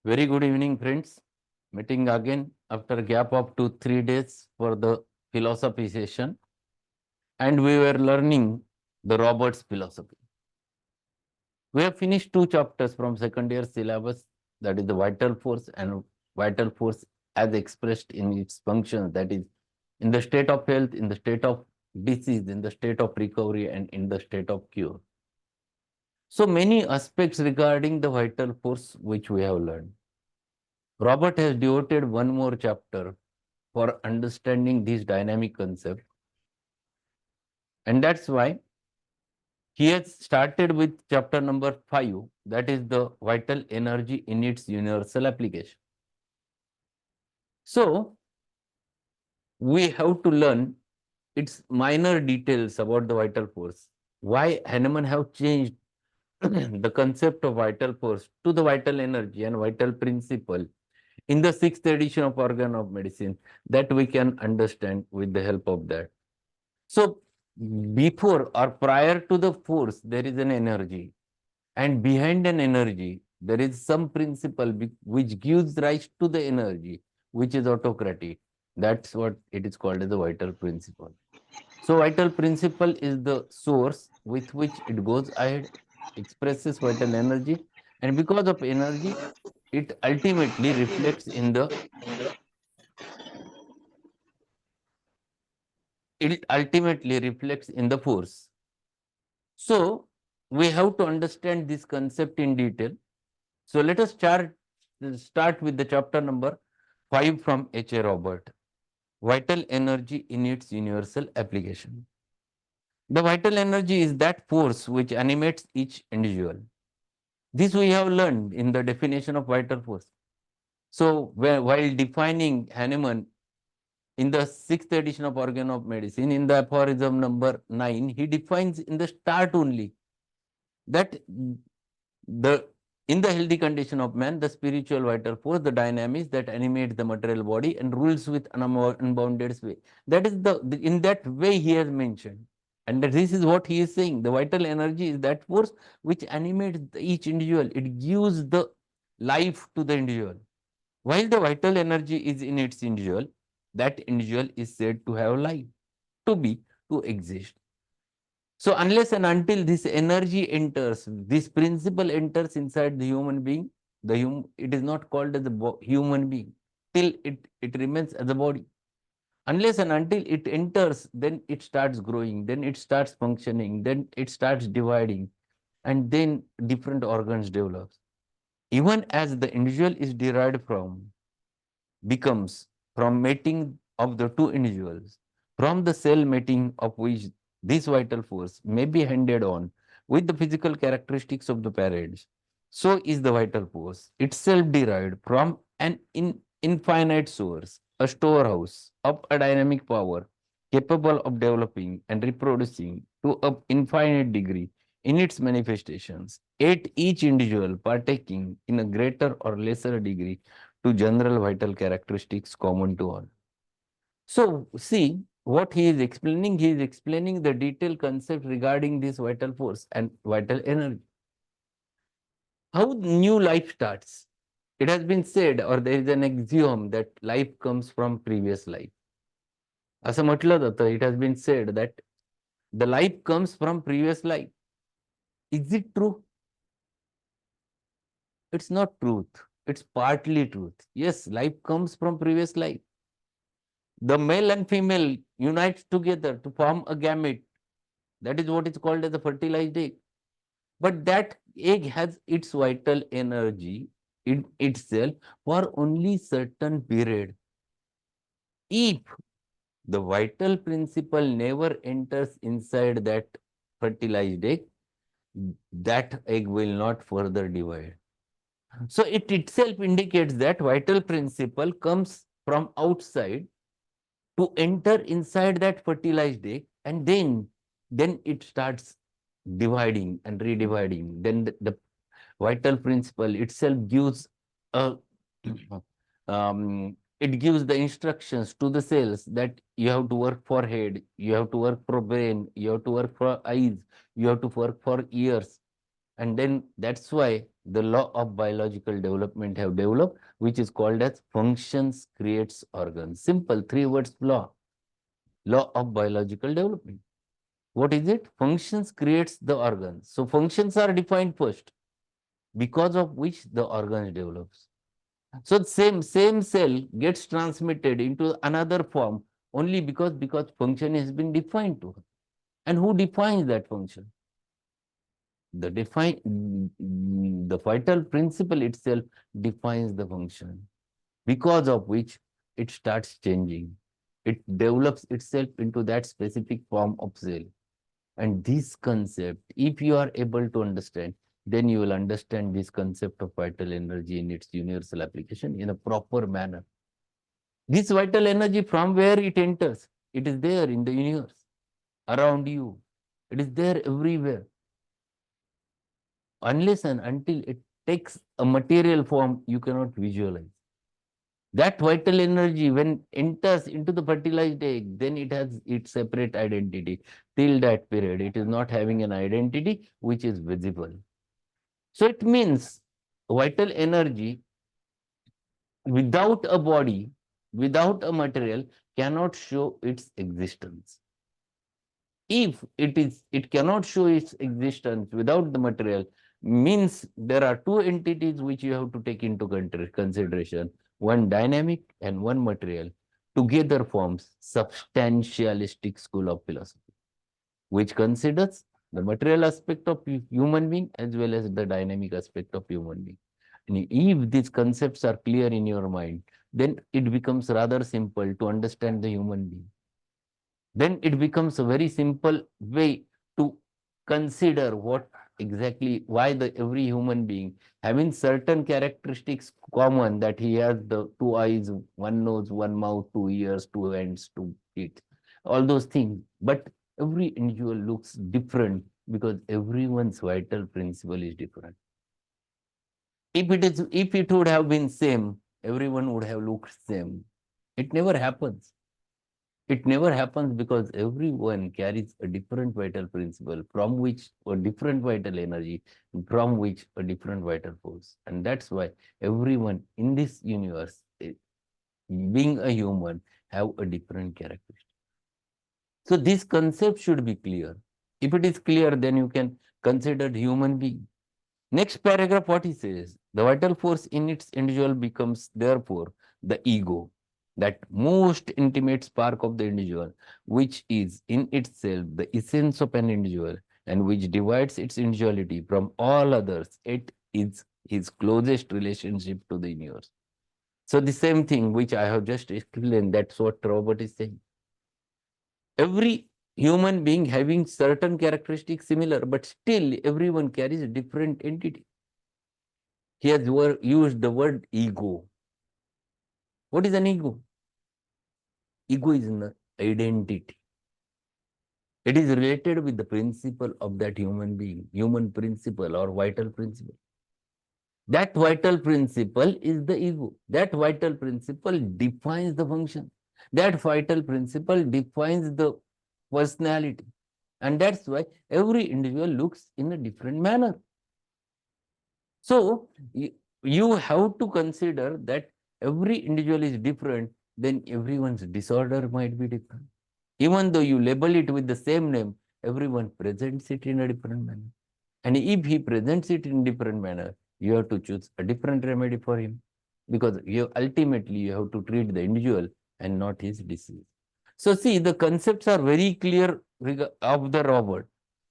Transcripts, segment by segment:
Very good evening, friends. Meeting again after a gap of 2-3 days for the philosophy session, and we were learning the Roberts philosophy. We have finished 2 chapters from second year syllabus, that is the vital force and vital force as expressed in its functions, that is in the state of health, in the state of disease, in the state of recovery, and in the state of cure. So many aspects regarding the vital force which we have learned. Robert has devoted one more chapter for understanding this dynamic concept. And that's why he has started with chapter number 5, that is the vital energy in its universal application. So, we have to learn its minor details about the vital force. Why Hahnemann have changed the concept of vital force to the vital energy and vital principle in the 6th edition of Organon of Medicine, that we can understand with the help of that. So, before or prior to the force, there is an energy, and behind an energy, there is some principle which gives rise to the energy, which is autocracy. That's what it is called as the vital principle. So, vital principle is the source with which it goes ahead, expresses vital energy, and because of energy, it ultimately reflects in the force. So, we have to understand this concept in detail. So, let us start with the chapter number 5 from H.A. Robert, Vital Energy in its Universal Application. The vital energy is that force which animates each individual. This we have learned in the definition of vital force. So, while defining Hahnemann in the 6th edition of Organ of Medicine, in the aphorism number 9, he defines in the start only that the in the healthy condition of man, the spiritual vital force, the dynamics that animates the material body and rules with unbounded sway. That is in that way he has mentioned. And this is what he is saying. The vital energy is that force which animates each individual. It gives the life to the individual. While the vital energy is in its individual, that individual is said to have life, to be, to exist. So unless and until this energy enters, this principle enters inside the human being, it is not called as a human being till it remains as a body. Unless and until it enters, then it starts growing, then it starts functioning, then it starts dividing, and then different organs develop. Even as the individual is derived from, becomes from mating of the two individuals, from the cell mating of which this vital force may be handed on with the physical characteristics of the parents, so is the vital force itself derived from an infinite source, a storehouse of a dynamic power capable of developing and reproducing to an infinite degree in its manifestations, yet each individual partaking in a greater or lesser degree to general vital characteristics common to all. So, see what he is explaining the detailed concept regarding this vital force and vital energy. How new life starts. It has been said, or there is an axiom that life comes from previous life. असं म्हटलं जातं, it has been said that the life comes from previous life. Is it true? It's not truth. It's partly truth. Yes, life comes from previous life. The male and female unites together to form a gamete. That is what is called as a fertilized egg. But that egg has its vital energy in itself for only certain period. If the vital principle never enters inside that fertilized egg, that egg will not further divide. So it itself indicates that vital principle comes from outside to enter inside that fertilized egg, and then it starts dividing and redividing. Then the vital principle itself gives a it gives the instructions to the cells that you have to work for head, you have to work for brain, you have to work for eyes, you have to work for ears. And then that's why the law of biological development have developed, which is called as functions creates organs. Simple, 3 words law. Law of biological development. What is it? Functions creates the organs. So functions are defined first, because of which the organs develops. So same cell gets transmitted into another form only because function has been defined to her. And who defines that function? The vital principle itself defines the function, because of which it starts changing. It develops itself into that specific form of cell. And this concept, if you are able to understand, then you will understand this concept of vital energy in its universal application in a proper manner. This vital energy, from where it enters, it is there in the universe, around you. It is there everywhere. Unless and until it takes a material form, you cannot visualize. That vital energy, when enters into the fertilized egg, then it has its separate identity. Till that period, it is not having an identity which is visible. So it means vital energy without a body, without a material, cannot show its existence. If it cannot show its existence without the material, means there are two entities which you have to take into consideration, one dynamic and one material. Together forms substantialistic school of philosophy, which considers the material aspect of human being as well as the dynamic aspect of human being. And if these concepts are clear in your mind, then it becomes rather simple to understand the human being. Then it becomes a very simple way to consider what exactly, why the every human being having certain characteristics common, that he has the 2 eyes, 1 nose, 1 mouth, 2 ears, 2 hands, 2 feet, all those things. But every individual looks different because everyone's vital principle is different. If it would have been same, everyone would have looked same. It never happens. It never happens because everyone carries a different vital principle, from which a different vital energy, from which a different vital force. And that's why everyone in this universe, being a human, have a different characteristic. So this concept should be clear. If it is clear, then you can consider human being. Next paragraph, what he says, the vital force in its individual becomes therefore the ego, that most intimate spark of the individual, which is in itself the essence of an individual and which divides its individuality from all others. It is his closest relationship to the universe. So the same thing which I have just explained, that's what Robert is saying. Every human being having certain characteristics similar, but still everyone carries a different entity. He has used the word ego. What is an ego? Ego is an identity. It is related with the principle of that human being, human principle or vital principle. That vital principle is the ego. That vital principle defines the function. That vital principle defines the personality. And that's why every individual looks in a different manner. So you have to consider that every individual is different, then everyone's disorder might be different. Even though you label it with the same name, everyone presents it in a different manner. And if he presents it in a different manner, you have to choose a different remedy for him, because ultimately you have to treat the individual and not his disease. So see, the concepts are very clear of the Robert.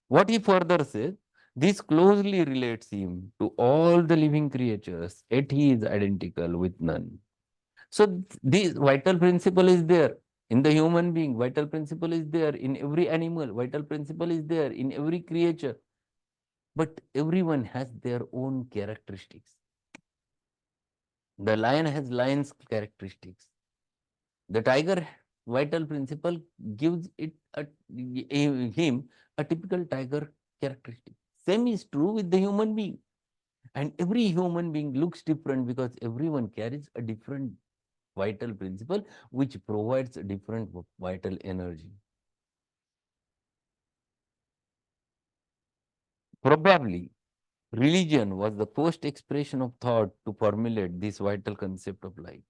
What he further says, this closely relates him to all the living creatures, yet he is identical with none. So this vital principle is there in the human being, vital principle is there in every animal, vital principle is there in every creature. But everyone has their own characteristics. The lion has lion's characteristics. The tiger vital principle gives him a typical tiger characteristic. Same is true with the human being. And every human being looks different because everyone carries a different vital principle which provides a different vital energy. Probably Religion was the first expression of thought to formulate this vital concept of life.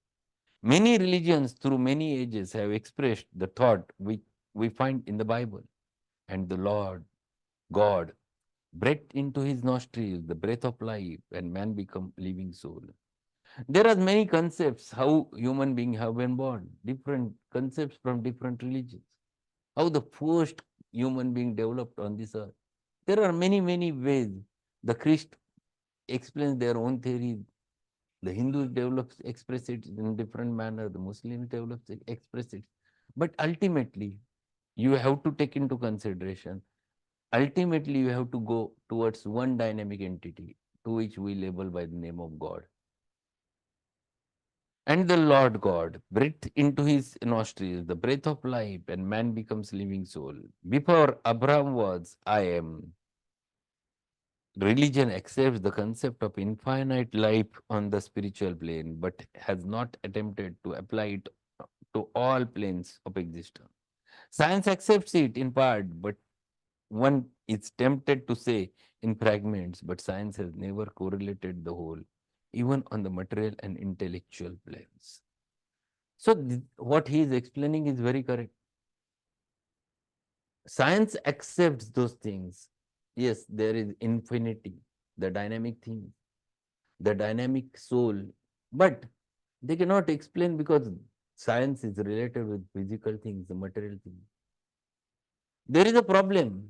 Many religions through many ages have expressed the thought which we find in the Bible. And the Lord God breathed into his nostrils the breath of life, and man become living soul. There are many concepts how human beings have been born, different concepts from different religions. How the first human being developed on this earth. There are many, many ways. The Christ explains their own theories. The Hindus develop express it in different manner. The Muslims develop express it. But ultimately, you have to take into consideration. Ultimately, you have to go towards one dynamic entity to which we label by the name of God. And the Lord God breathed into his nostrils the breath of life, and man becomes living soul. Before Abraham was, I am. Religion accepts the concept of infinite life on the spiritual plane, but has not attempted to apply it to all planes of existence. Science accepts it in part, but one is tempted to say in fragments, but science has never correlated the whole, even on the material and intellectual planes. So, what he is explaining is very correct. Science accepts those things. Yes, there is infinity, the dynamic thing, the dynamic soul, but they cannot explain because science is related with physical things, the material things. There is a problem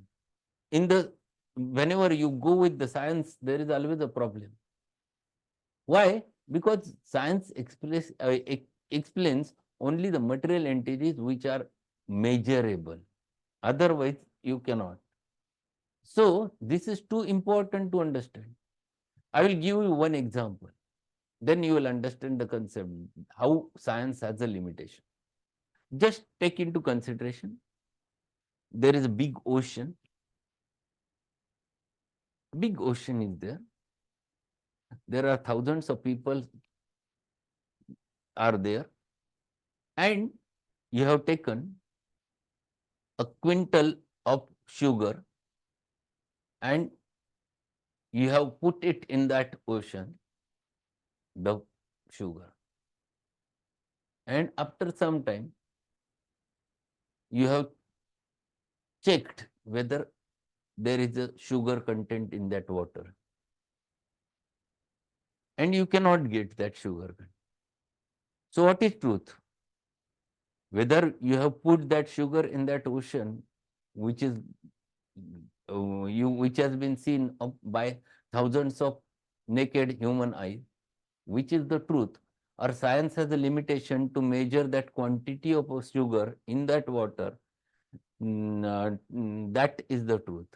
in the whenever you go with the science, there is always a problem. Why? Because science explains only the material entities which are measurable. Otherwise, you cannot. So, this is too important to understand. I will give you one example. Then you will understand the concept, how science has a limitation. Just take into consideration, there is a big ocean is there. There are thousands of people are there, and you have taken a quintal of sugar and you have put it in that ocean, the sugar. And after some time, you have checked whether there is a sugar content in that water. And you cannot get that sugar content. So, what is truth? Whether you have put that sugar in that ocean, which is which has been seen by thousands of naked human eyes, which is the truth, or science has a limitation to measure that quantity of sugar in that water, that is the truth.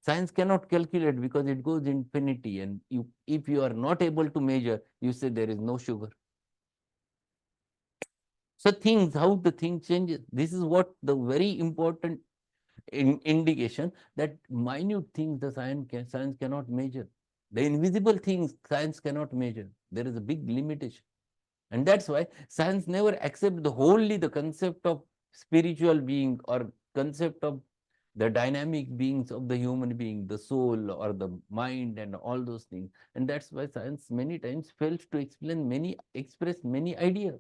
Science cannot calculate because it goes infinity, and if you are not able to measure, you say there is no sugar. So how the thing changes. This is what the very important indication that minute things the science cannot measure. The invisible things science cannot measure. There is a big limitation. And that's why science never accepts wholly the concept of spiritual being or concept of the dynamic beings of the human being, the soul or the mind and all those things. And that's why science many times fails to express many ideas.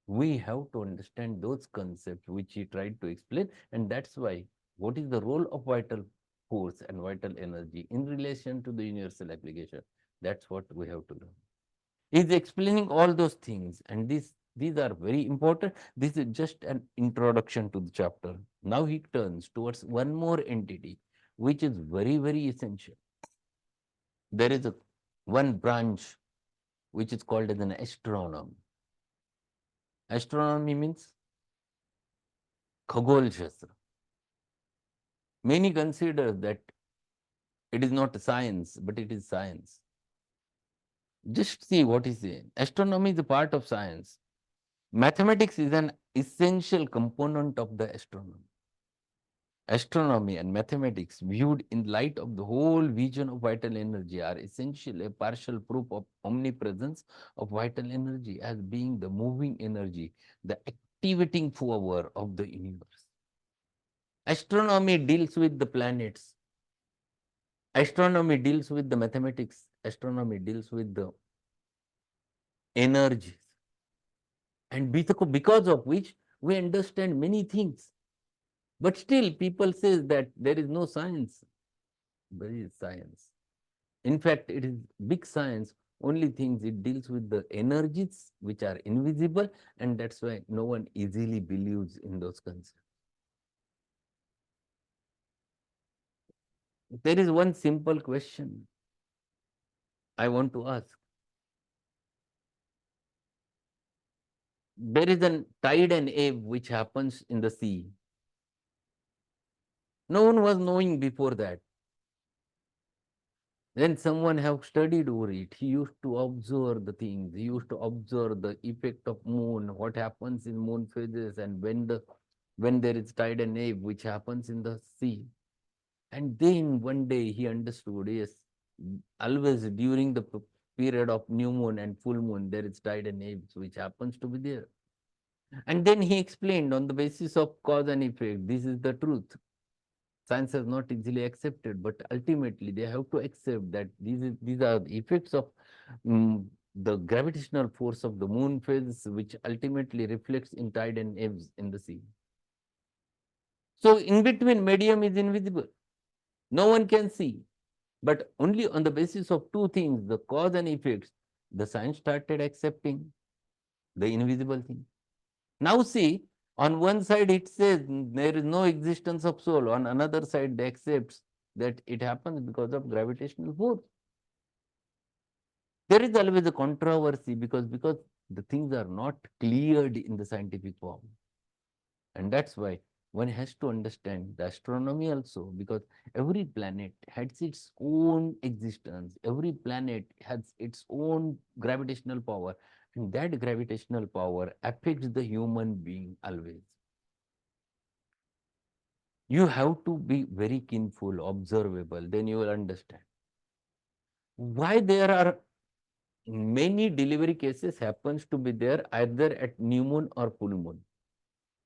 We have to understand those concepts which he tried to explain, and that's why what is the role of vital force and vital energy in relation to the universal application? That's what we have to learn. He's explaining all those things, and these are very important. This is just an introduction to the chapter. Now he turns towards one more entity, which is very, very essential. There is one branch which is called as an astronomy. Astronomy means Khagol Shastra. Many consider that it is not science, but it is science. Just see what is it. Astronomy is a part of science. Mathematics is an essential component of the astronomy. Astronomy and mathematics, viewed in light of the whole vision of vital energy, are essentially a partial proof of omnipresence of vital energy as being the moving energy, the activating power of the universe. Astronomy deals with the planets. Astronomy deals with the mathematics. Astronomy deals with the energies. And because of which we understand many things. But still people say that there is no science. There is science. In fact, it is big science. Only things it deals with the energies which are invisible, and that's why no one easily believes in those concepts. There is one simple question I want to ask. There is a tide and ebb which happens in the sea. No one was knowing before that. Then someone have studied over it. He used to observe the things. He used to observe the effect of moon, what happens in moon phases, and when there is tide and ebb, which happens in the sea. And then one day he understood, yes, always during the period of new moon and full moon, there is tide and ebb, which happens to be there. And then he explained on the basis of cause and effect, this is the truth. Science has not easily accepted, but ultimately they have to accept that these are the effects of the gravitational force of the moon phase, which ultimately reflects in tide and ebbs in the sea. So in between medium is invisible. No one can see. But only on the basis of two things, the cause and effects, the science started accepting the invisible thing. Now see, on one side it says there is no existence of soul. On another side, they accepts that it happens because of gravitational force. There is always a controversy because the things are not cleared in the scientific form. And that's why one has to understand the astronomy also, because every planet has its own existence. Every planet has its own gravitational power. And that gravitational power affects the human being always. You have to be very keenful, observable, then you will understand. Why there are many delivery cases happens to be there either at new moon or full moon.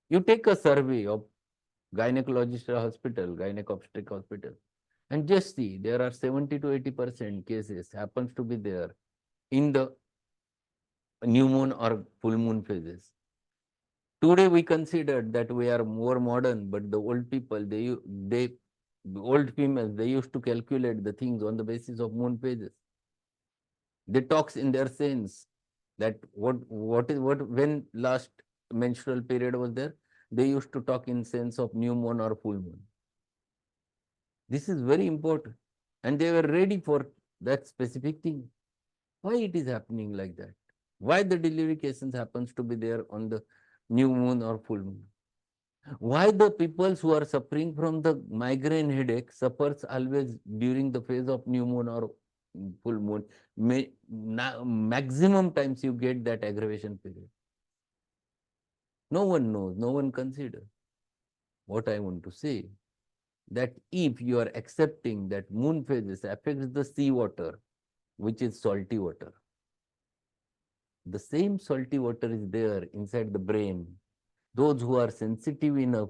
You take a survey of gynecologist hospital, gynecobstetric hospital, and just see there are 70 to 80% cases happens to be there in the new moon or full moon phases. Today we consider that we are more modern, but the old people, the old females, they used to calculate the things on the basis of moon phases. They talks in their sense that what when last menstrual period was there, they used to talk in sense of new moon or full moon. This is very important. And they were ready for that specific thing. Why it is happening like that? Why the delivery cases happens to be there on the new moon or full moon? Why the people who are suffering from the migraine headache suffers always during the phase of new moon or full moon? Maximum times you get that aggravation period. No one knows, no one considers. What I want to say, that if you are accepting that moon phases affects the sea water, which is salty water, the same salty water is there inside the brain. Those who are sensitive enough,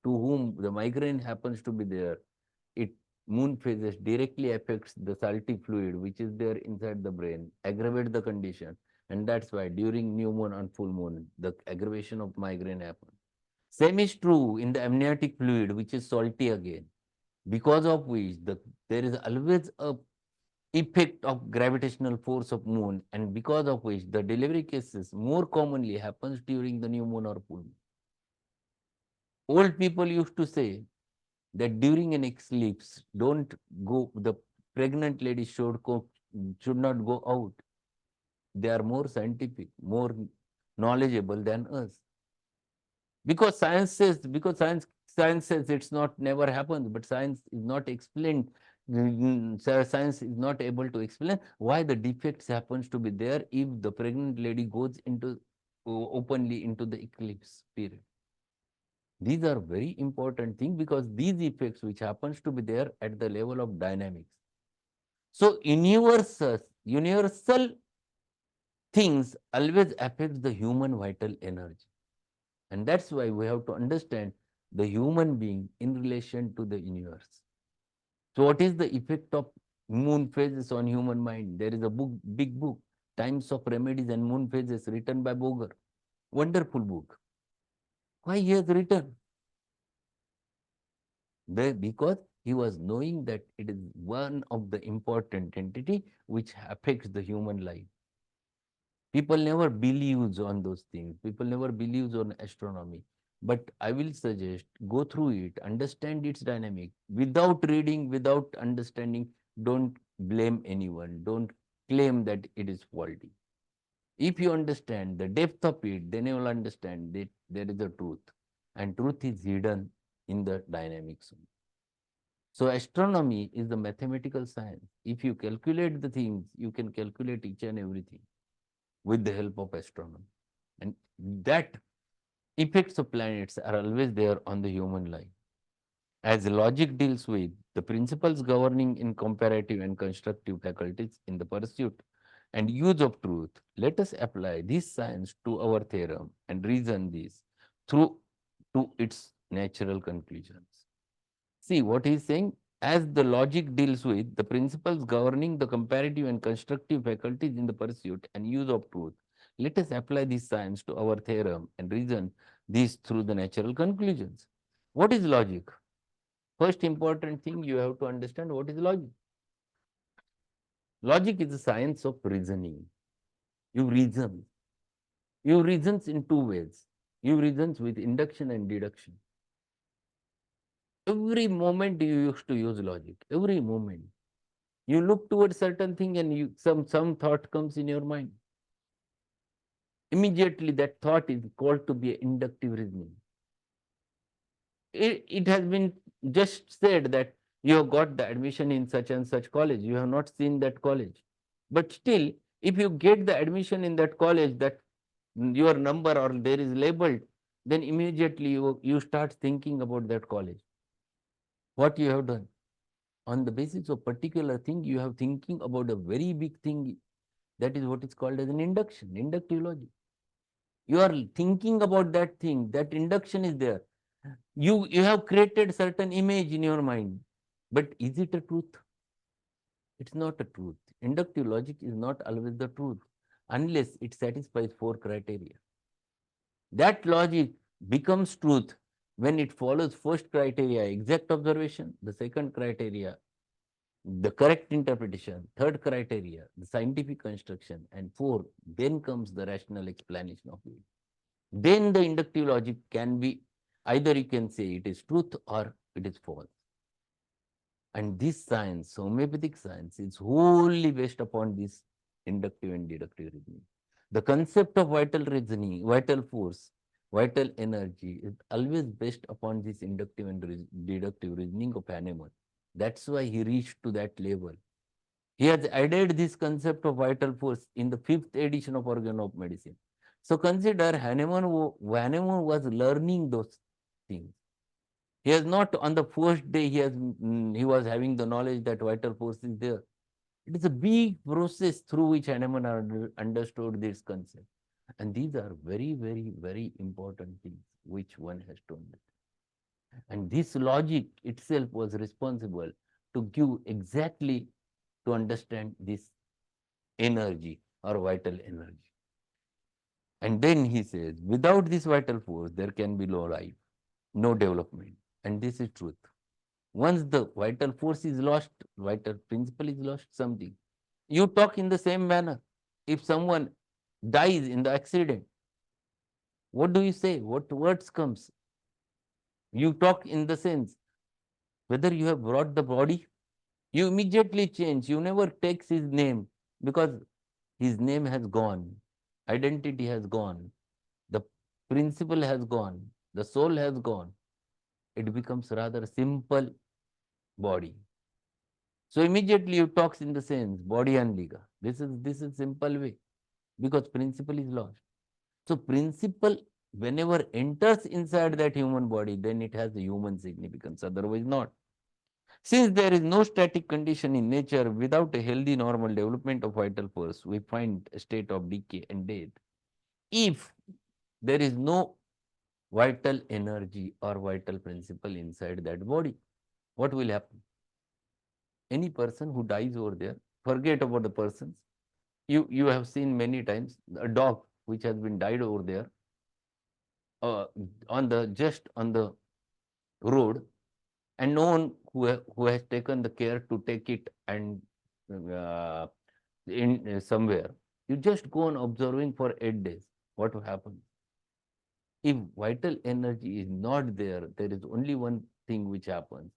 to whom the migraine happens to be there, it moon phases directly affects the salty fluid which is there inside the brain, aggravate the condition, and that's why during new moon and full moon the aggravation of migraine happens. Same is true in the amniotic fluid, which is salty again, because of which there is always a effect of gravitational force of moon, and because of which the delivery cases more commonly happens during the new moon or full moon. Old people used to say that during an eclipse, don't go, the pregnant lady should not go out. They are more scientific, more knowledgeable than us. Because science says it's not never happens, but science is not explained. Science is not able to explain why the defects happens to be there if the pregnant lady goes into openly into the eclipse period. These are very important things because these effects which happens to be there at the level of dynamics. So universal things always affect the human vital energy. And that's why we have to understand the human being in relation to the universe. So what is the effect of moon phases on human mind? There is a book, big book, Times of Remedies and Moon Phases, written by Boger. Wonderful book. Why he has written? Because he was knowing that it is one of the important entity which affects the human life. People never believes on those things. People never believes on astronomy. But I will suggest go through it, understand its dynamic. Without reading, without understanding, don't blame anyone. Don't claim that it is faulty. If you understand the depth of it, then you will understand that there is a truth. And truth is hidden in the dynamics. So astronomy is the mathematical science. If you calculate the things, you can calculate each and everything with the help of astronomy. And that effects of planets are always there on the human life. As logic deals with the principles governing in comparative and constructive faculties in the pursuit and use of truth, let us apply this science to our theorem and reason this through to its natural conclusions. See what he is saying, as the logic deals with the principles governing the comparative and constructive faculties in the pursuit and use of truth, let us apply this science to our theorem and reason this through the natural conclusions. What is logic? First important thing you have to understand what is logic. Logic is the science of reasoning. You reason. You reasons in two ways. You reasons with induction and deduction. Every moment you used to use logic. Every moment. You look towards certain thing and some thought comes in your mind. Immediately that thought is called to be inductive reasoning. It has been just said that you have got the admission in such and such college. You have not seen that college. But still, if you get the admission in that college, that your number or there is labeled, then immediately you start thinking about that college. What you have done? On the basis of particular thing, you have thinking about a very big thing. That is what is called as an induction, inductive logic. You are thinking about that thing, that induction is there. You have created certain image in your mind, but is it a truth? It's not a truth. Inductive logic is not always the truth unless it satisfies four criteria. That logic becomes truth when it follows first criteria, exact observation, the second criteria, the correct interpretation, third criteria, the scientific construction, and four, then comes the rational explanation of it. Then the inductive logic can be, either you can say it is truth or it is false. And this science, homeopathic science, is wholly based upon this inductive and deductive reasoning. The concept of vital reasoning, vital force, vital energy is always based upon this inductive and deductive reasoning of Hahnemann. That's why he reached to that level. He has added this concept of vital force in the 5th edition of Organon of Medicine. So consider Hahnemann was learning those things. He has not on the first day he was having the knowledge that vital force is there. It is a big process through which Hahnemann understood this concept. And these are very, very, very important things which one has to understand. And this logic itself was responsible to give exactly to understand this energy or vital energy. And then he says, without this vital force, there can be no life, no development. And this is truth. Once the vital force is lost, vital principle is lost, something. You talk in the same manner. If someone dies in the accident, what do you say? What words comes? You talk in the sense, whether you have brought the body, you immediately change. You never takes his name because his name has gone. Identity has gone. The principle has gone. The soul has gone. It becomes rather simple body. So immediately you talks in the sense body and liga. This is simple way because principle is lost. So principle whenever enters inside that human body, then it has a human significance. Otherwise not. Since there is no static condition in nature without a healthy normal development of vital force, we find a state of decay and death. If there is no vital energy or vital principle inside that body, what will happen? Any person who dies over there, forget about the persons. You have seen many times a dog which has been died over there, uh, on the just on the road, and no one who has taken the care to take it and uh, in somewhere. You just go on observing for 8 days. What will happen? If vital energy is not there, there is only one thing which happens.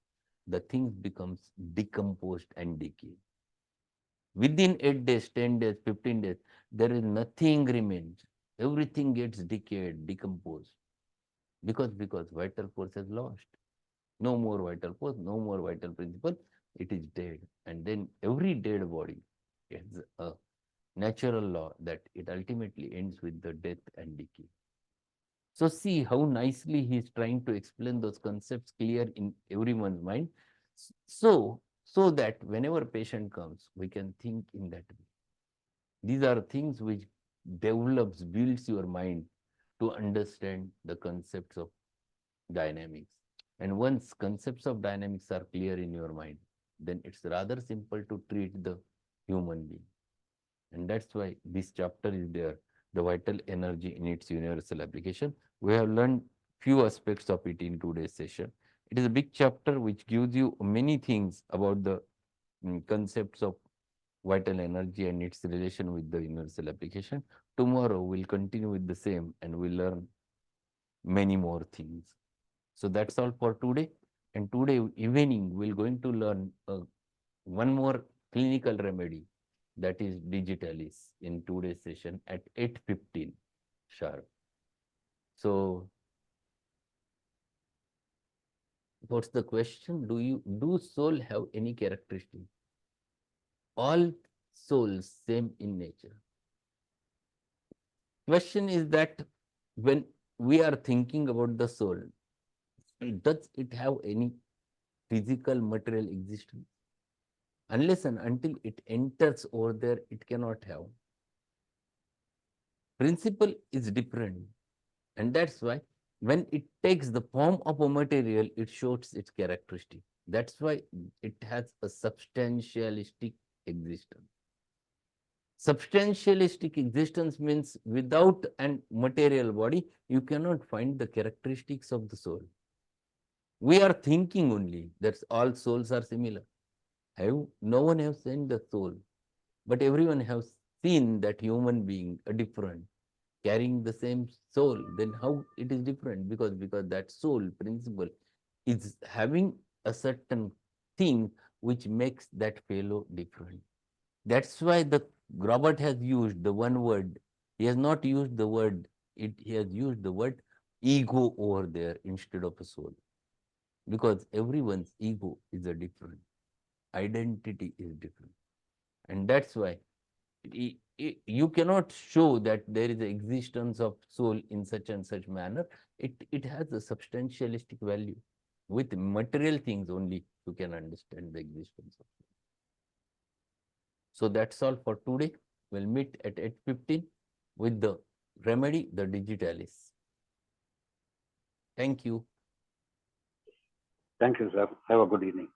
The thing becomes decomposed and decay. Within 8 days, 10 days, 15 days, there is nothing remains. Everything gets decayed, decomposed. Because vital force is lost. No more vital force, no more vital principle. It is dead. And then every dead body has a natural law that it ultimately ends with the death and decay. So see how nicely he is trying to explain those concepts clear in everyone's mind. So that whenever patient comes, we can think in that way. These are things which develops, builds your mind to understand the concepts of dynamics. And once concepts of dynamics are clear in your mind, then it's rather simple to treat the human being. And that's why this chapter is there, the vital energy in its universal application. We have learned few aspects of it in today's session. It is a big chapter which gives you many things about the concepts of vital energy and its relation with the universal application. Tomorrow we'll continue with the same and we'll learn many more things. So that's all for today. And today evening we're going to learn one more clinical remedy, that is digitalis, in today's session at 8:15 sharp. So what's the question? Do soul have any characteristic? All souls same in nature. Question is that when we are thinking about the soul, does it have any physical material existence? Unless and until it enters over there, it cannot have. Principle is different. And that's why when it takes the form of a material, it shows its characteristic. That's why it has a substantialistic existence. Substantialistic existence means without an material body, you cannot find the characteristics of the soul. We are thinking only that all souls are similar. No one has seen the soul, but everyone has seen that human being a different, carrying the same soul. Then how it is different? Because that soul principle is having a certain thing which makes that fellow different. That's why the Robert has used the one word. He has not used the word. He has used the word ego over there instead of a soul, because everyone's ego is a different. Identity is different, and that's why you cannot show that there is the existence of soul in such and such manner. It has a substantialistic value. With material things only you can understand the existence of soul. So that's all for today. We'll meet at 8:15 with the remedy, the digitalis. Thank you. Thank you, sir. Have a good evening.